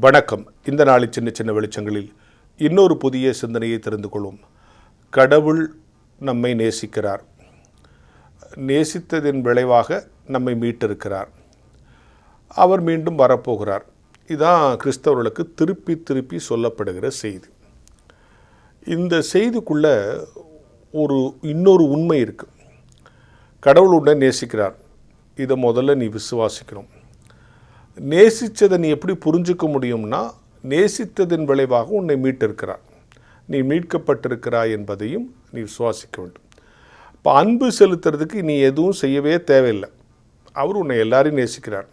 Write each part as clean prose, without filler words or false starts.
வணக்கம். இந்த நாளின் சின்ன சின்ன வெளிச்சங்களில் இன்னொரு புதிய சிந்தனையை தெரிந்து கொள்வோம். கடவுள் நம்மை நேசிக்கிறார். நேசித்ததின் விளைவாக நம்மை மீட்டிருக்கிறார். அவர் மீண்டும் வரப்போகிறார். இதுதான் கிறிஸ்தவர்களுக்கு திருப்பி திருப்பி சொல்லப்படுகிற செய்தி. இந்த செய்திக்குள்ள இன்னொரு உண்மை இருக்குது. கடவுள் உன்னை நேசிக்கிறார். இதை முதல்ல நீ விசுவாசிக்கணும். நேசித்ததை நீ எப்படி புரிஞ்சுக்க முடியும்னா, நேசித்ததின் விளைவாக உன்னை மீட்டிருக்கிறார். நீ மீட்கப்பட்டிருக்கிறாய் என்பதையும் நீ விசுவாசிக்க வேண்டும். இப்போ அன்பு செலுத்துறதுக்கு நீ எதுவும் செய்யவே தேவையில்லை. அவர் உன்னை எல்லாரையும் நேசிக்கிறார்.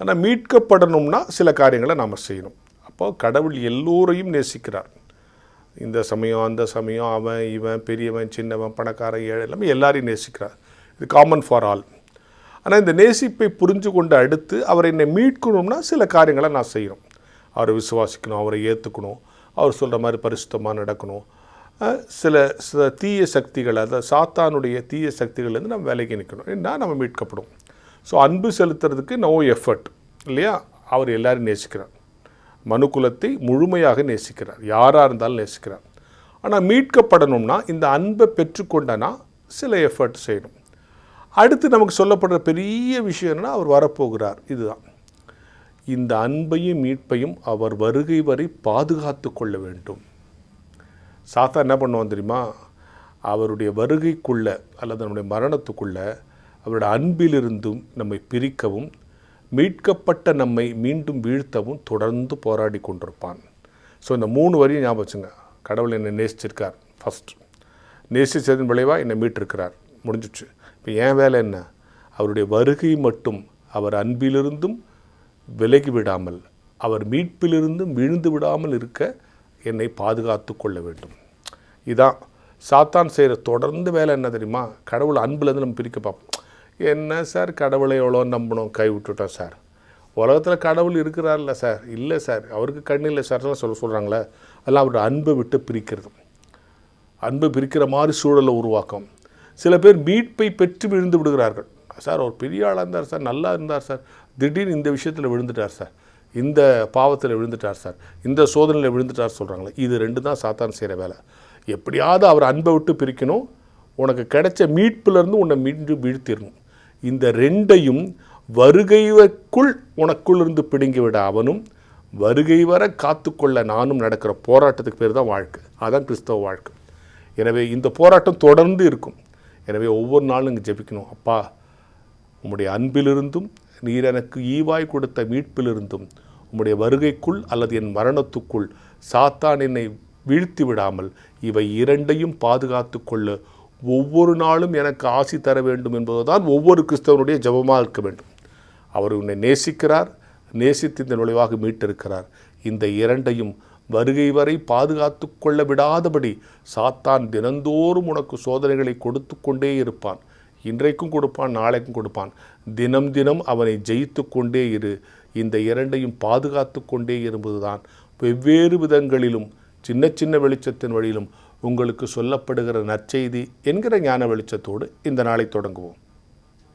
ஆனால் மீட்கப்படணும்னா சில காரியங்களை நாம் செய்யணும். அப்போ கடவுள் எல்லோரையும் நேசிக்கிறார். இந்த சமயம் அந்த சமயம், அவன் இவன், பெரியவன் சின்னவன், பணக்காரன் ஏழை, எல்லாமே எல்லாரையும் நேசிக்கிறார். இது காமன் ஃபார் ஆல். ஆனால் இந்த நேசிப்பை புரிஞ்சு கொண்டு அடுத்து அவரை என்னை மீட்கணும்னா சில காரியங்களை நான் செய்யணும். அவரை விசுவாசிக்கணும், அவரை ஏற்றுக்கணும், அவர் சொல்கிற மாதிரி பரிசுத்தமாக நடக்கணும். சில தீய சக்திகள், அதாவது சாத்தானுடைய தீய சக்திகள்லேருந்து நம்ம விலகி நிற்கணும். என்ன நம்ம மீட்கப்படும். ஸோ அன்பு செலுத்துறதுக்கு நோ எஃபர்ட் இல்லையா. அவர் எல்லாரும் நேசிக்கிறார். மனுக்குலத்தை முழுமையாக நேசிக்கிறார். யாராக இருந்தாலும் நேசிக்கிறார். ஆனால் மீட்கப்படணும்னா இந்த அன்பை பெற்றுக்கொண்டனா சில எஃபர்ட் செய்யணும். அடுத்து நமக்கு சொல்லப்படுற பெரிய விஷயம் என்னன்னா, அவர் வரப்போகிறார். இதுதான். இந்த அன்பையும் மீட்பையும் அவர் வருகை வரை பாதுகாத்து கொள்ள வேண்டும். சாத்தா என்ன பண்ணுவான் தெரியுமா? அவருடைய வருகைக்குள்ள அல்லது நம்முடைய மரணத்துக்குள்ள அவருடைய அன்பிலிருந்தும் நம்மை பிரிக்கவும், மீட்கப்பட்ட நம்மை மீண்டும் வீழ்த்தவும் தொடர்ந்து போராடி கொண்டிருப்பான். ஸோ இந்த 3 வரியும் ஞாபகம் வச்சுங்க. கடவுள் என்னை நேசிச்சிருக்கார். ஃபஸ்ட் நேசித்ததின் விளைவாக என்னை மீட்டிருக்கிறார். முடிஞ்சிச்சு. இப்போ என் வேலை என்ன? அவருடைய வருகை மட்டும் அவர் அன்பிலிருந்தும் விலகி விடாமல், அவர் மீட்பிலிருந்தும் விழுந்து விடாமல் இருக்க என்னை பாதுகாத்து கொள்ள வேண்டும். இதான் சாத்தான் செய்கிற தொடர்ந்து வேலை. என்ன தெரியுமா? கடவுள் அன்பிலேருந்து நம்ம பிரிக்க பார்ப்போம். என்ன சார், கடவுளை எவ்வளோ நம்பணும், கை விட்டுட்டோம் சார். உலகத்தில் கடவுள் இருக்கிறார்ல சார். இல்லை சார், அவருக்கு கண்ணு இல்லை சார்லாம் சொல்கிறாங்களே, அதெல்லாம் அவருடைய அன்பை விட்டு பிரிக்கிறது. அன்பை பிரிக்கிற மாதிரி சூழலை உருவாக்கும். சில பேர் மீட்பை பெற்று விழுந்து விடுகிறார்கள். சார் ஒரு பெரிய ஆளாக இருந்தார் சார், நல்லா இருந்தார் சார், திடீர்னு இந்த விஷயத்தில் விழுந்துட்டார் சார், இந்த பாவத்தில் விழுந்துட்டார் சார், இந்த சோதனையில் விழுந்துட்டார் சொல்கிறாங்களே. இது 2 தான் சாத்தான் செய்கிற வேலை. எப்படியாவது அவர் அன்பை விட்டு பிரிக்கணும், உனக்கு கிடைச்ச மீட்பிலேருந்து உன்னை மீண்டும் வீழ்த்திடணும். இந்த 2ஐயும் வருகைக்குள் உனக்குள்ளிருந்து பிடுங்கி விட அவனும், வருகை வர காத்துக்கொள்ள நானும் நடக்கிற போராட்டத்துக்கு பேர் தான் வாழ்க்கை. அதுதான் கிறிஸ்தவ வாழ்க்கை. எனவே இந்த போராட்டம் தொடர்ந்து இருக்கும். எனவே ஒவ்வொரு நாளும் இங்கே ஜெபிக்கணும். அப்பா, உம்முடைய அன்பிலிருந்தும் நீர் எனக்கு ஈவாய் கொடுத்த மீட்பிலிருந்தும் உம்முடைய வருகைக்குள் அல்லது என் மரணத்துக்குள் சாத்தான் என்னை வீழ்த்தி விடாமல் இவை 2ஐயும் பாதுகாத்து கொள்ள ஒவ்வொரு நாளும் எனக்கு ஆசி தர வேண்டும் என்பதுதான் ஒவ்வொரு கிறிஸ்தவனுடைய ஜெபமாக இருக்க வேண்டும். அவர் உன்னை நேசிக்கிறார். நேசித்து இந்த நுழைவாக மீட்டிருக்கிறார். இந்த 2ஐயும் வருகை வரை பாதுகாத்து கொள்ள விடாதபடி சாத்தான் தினந்தோறும் உனக்கு சோதனைகளை கொடுத்து கொண்டே இருப்பான். இன்றைக்கும் கொடுப்பான், நாளைக்கும் கொடுப்பான். தினம் தினம் அவனை ஜெயித்து கொண்டே இரு. இந்த 2ஐயும் பாதுகாத்து கொண்டே இருப்பதுதான் வெவ்வேறு விதங்களிலும் சின்ன சின்ன வெளிச்சத்தின் வழியிலும் உங்களுக்கு சொல்லப்படுகிற நற்செய்தி என்கிற ஞான வெளிச்சத்தோடு இந்த நாளை தொடங்குவோம்.